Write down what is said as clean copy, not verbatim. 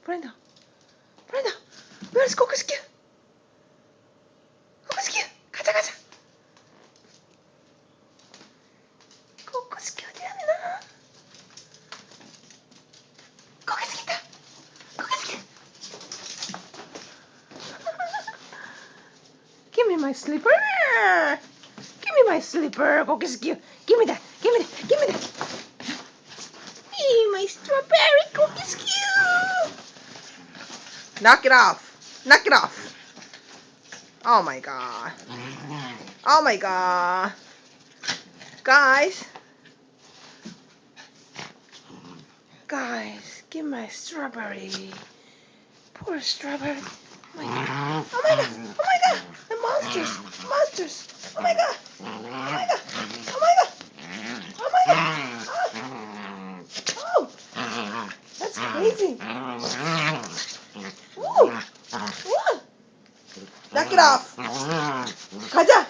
Brenda, Brenda, where's Cocoscue? Cocoscue, 가자 가자. Cocoscue 어디 갔나? Cocoscue다. Cocoscue. Give me my slipper. Give me my slipper, Cocoscue. Give me that. Give me that. Give me that. Hey, my strawberry Cocoscue. Knock it off. Knock it off. Oh my god. Oh my god. Guys. Guys, give my strawberry. Poor strawberry. Oh my god. Oh my god. Oh my god. The monsters. Monsters. Oh my god. Oh my god. Oh my god. Oh my god. Oh. Oh. That's crazy. Woo. Woo. Knock it off. 가자.